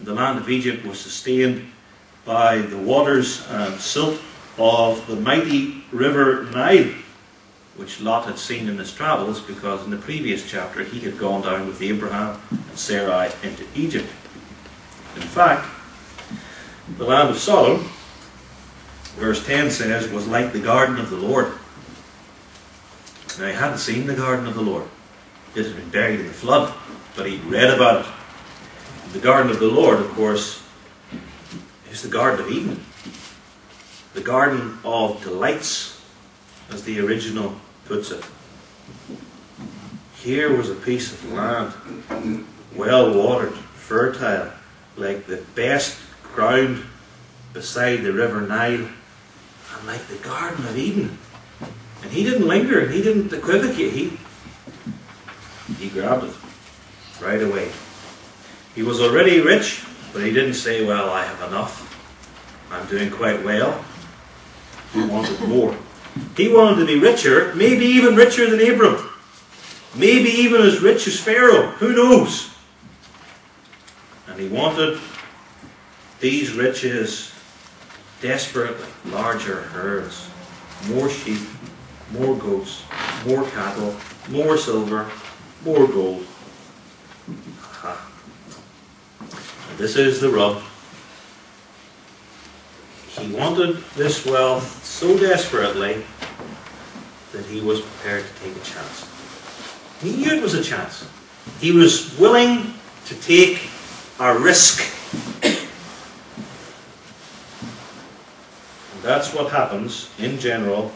The land of Egypt was sustained by the waters and silt of the mighty river Nile, which Lot had seen in his travels, because in the previous chapter he had gone down with Abraham and Sarai into Egypt. In fact, the land of Sodom, verse 10 says, was like the garden of the Lord. Now, he hadn't seen the garden of the Lord. It had been buried in the flood, but he'd read about it. The garden of the Lord, of course, is the Garden of Eden. The Garden of Delights, as the original puts it. Here was a piece of land, well watered, fertile, like the best ground beside the river Nile, and like the Garden of Eden. And he didn't linger, and he didn't equivocate. He grabbed it right away. He was already rich, but he didn't say, well, I have enough. I'm doing quite well. He wanted more. He wanted to be richer, maybe even richer than Abram. Maybe even as rich as Pharaoh. Who knows? And he wanted these riches desperately. Larger herds, more sheep, more goats, more cattle, more silver, more gold. Aha. And this is the rub. He wanted this wealth so desperately that he was prepared to take a chance. He knew it was a chance. He was willing to take a risk. And that's what happens in general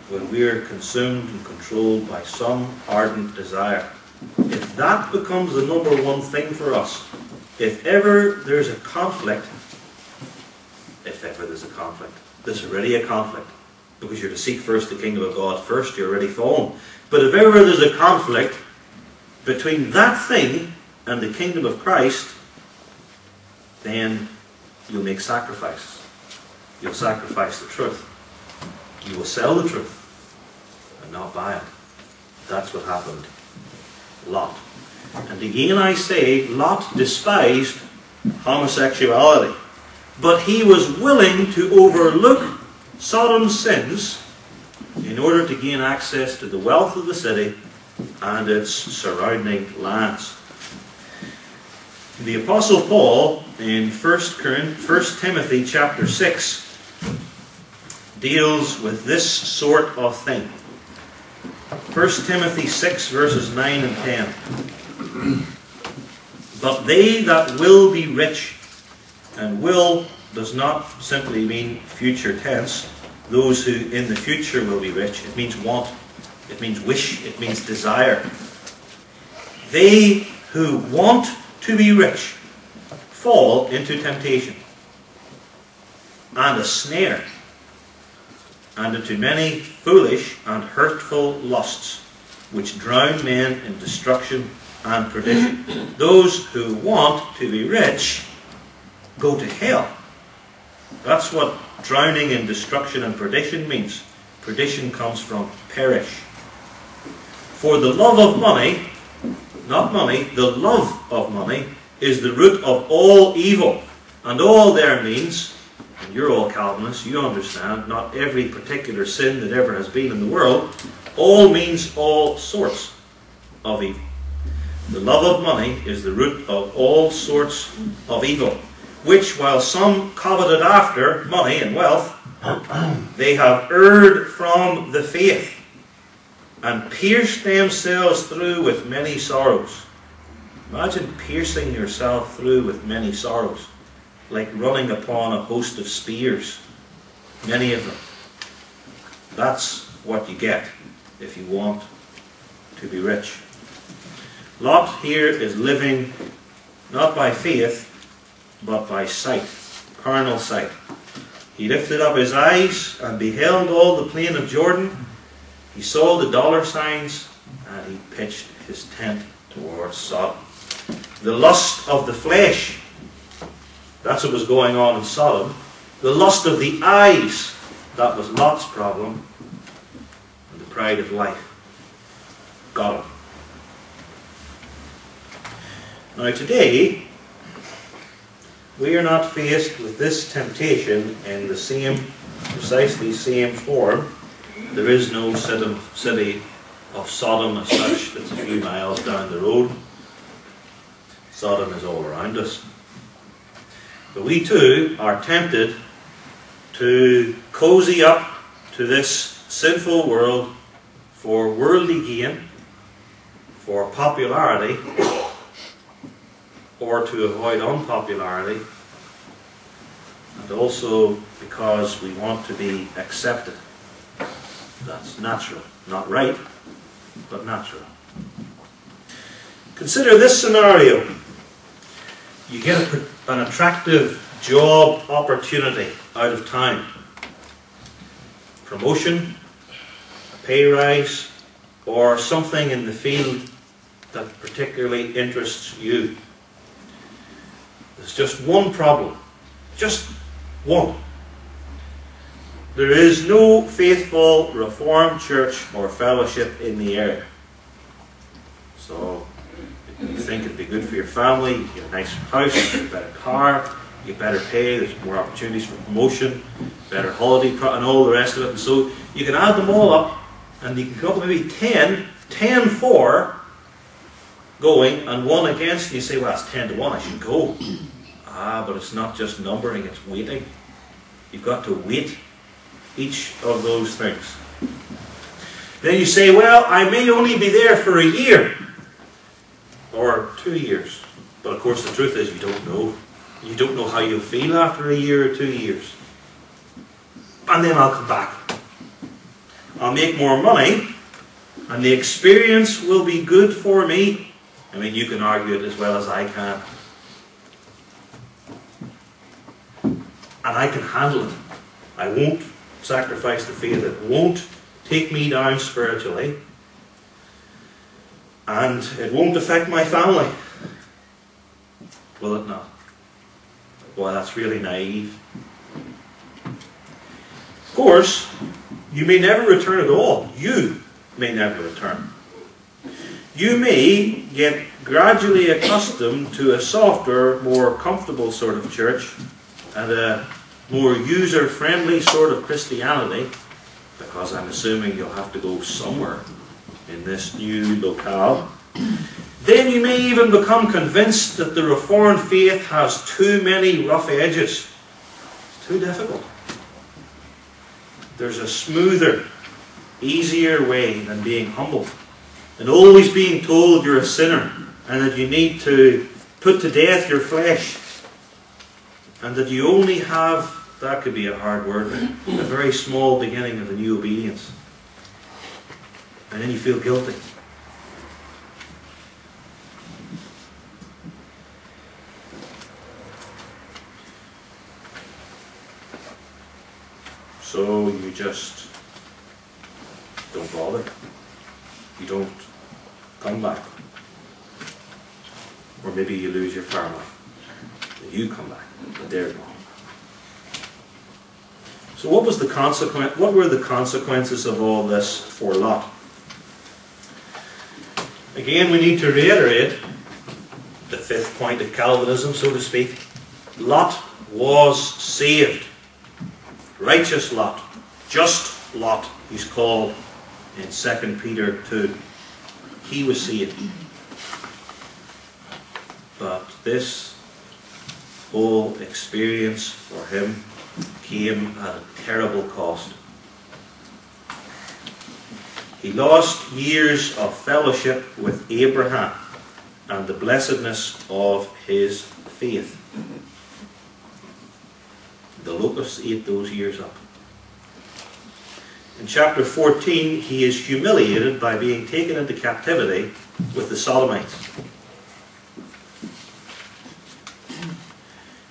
when we are consumed and controlled by some ardent desire. If that becomes the number one thing for us, if ever there's a conflict, there's already a conflict, because you're to seek first the kingdom of God first, you're already fallen. But if ever there's a conflict between that thing and the kingdom of Christ, then you'll make sacrifices. You'll sacrifice the truth. You will sell the truth and not buy it. That's what happened. Lot. And again I say, Lot despised homosexuality. But he was willing to overlook Sodom's sins in order to gain access to the wealth of the city and its surrounding lands. The Apostle Paul in 1 Timothy chapter 6 deals with this sort of thing. 1 Timothy 6 verses 9 and 10. But they that will be rich, and will does not simply mean future tense. Those who in the future will be rich. It means want. It means wish. It means desire. They who want to be rich fall into temptation and a snare, and into many foolish and hurtful lusts, which drown men in destruction and perdition. Those who want to be rich go to hell. That's what drowning in destruction and perdition means. Perdition comes from perish. For the love of money, not money, the love of money is the root of all evil. And all there means, and you're all Calvinists, you understand, not every particular sin that ever has been in the world, all means all sorts of evil. The love of money is the root of all sorts of evil, which, while some coveted after money and wealth, they have erred from the faith and pierced themselves through with many sorrows. Imagine piercing yourself through with many sorrows, like running upon a host of spears, many of them. That's what you get if you want to be rich. Lot here is living not by faith, but by sight, carnal sight. He lifted up his eyes and beheld all the plain of Jordan. He saw the dollar signs, and he pitched his tent towards Sodom. The lust of the flesh, that's what was going on in Sodom. The lust of the eyes, that was Lot's problem. And the pride of life got him. Now today, we are not faced with this temptation in the precisely same form. There is no city of Sodom as such that's a few miles down the road. Sodom is all around us. But we too are tempted to cozy up to this sinful world for worldly gain, for popularity, or to avoid unpopularity, and also because we want to be accepted. That's natural. Not right, but natural. Consider this scenario. You get an attractive job opportunity out of town. Promotion, a pay rise, or something in the field that particularly interests you. There's just one problem. Just one. There is no faithful Reformed church or fellowship in the area. So, you think it'd be good for your family, you get a nicer house, you get a better car, you get better pay, there's more opportunities for promotion, better holiday, and all the rest of it. And so, you can add them all up, and you can come up with maybe 10 for going, and 1 against, and you say, well, that's 10 to 1, I should go. But it's not just numbering, it's weighting. You've got to weight each of those things. Then you say, well, I may only be there for a year or 2 years. But of course the truth is you don't know. You don't know how you'll feel after a year or 2 years. And then I'll come back. I'll make more money and the experience will be good for me. I mean, you can argue it as well as I can. And I can handle it. I won't sacrifice the faith. It won't take me down spiritually. And it won't affect my family. Will it not? Well, that's really naive. Of course, you may never return at all. You may never return. You may get gradually accustomed to a softer, more comfortable sort of church and a more user-friendly sort of Christianity, because I'm assuming you'll have to go somewhere in this new locale. Then you may even become convinced that the Reformed faith has too many rough edges. It's too difficult. There's a smoother, easier way than being humble, and always being told you're a sinner, and that you need to put to death your flesh, and that you only have, that could be a hard word, a very small beginning of a new obedience. And then you feel guilty. So you just don't bother. You don't come back. Or maybe you lose your family. You come back, but they're gone. So what was the consequence? What were the consequences of all this for Lot? Again, we need to reiterate the fifth point of Calvinism, so to speak. Lot was saved. Righteous Lot. Just Lot, he's called in 2 Peter 2. He was saved. But this whole experience for him came at a terrible cost. He lost years of fellowship with Abraham and the blessedness of his faith. The locusts ate those years up. In chapter 14, he is humiliated by being taken into captivity with the Sodomites.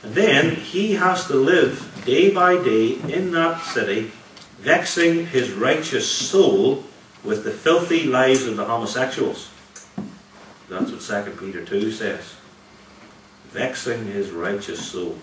And then he has to live day by day in that city, vexing his righteous soul with the filthy lives of the homosexuals. That's what 2 Peter 2 says. Vexing his righteous soul.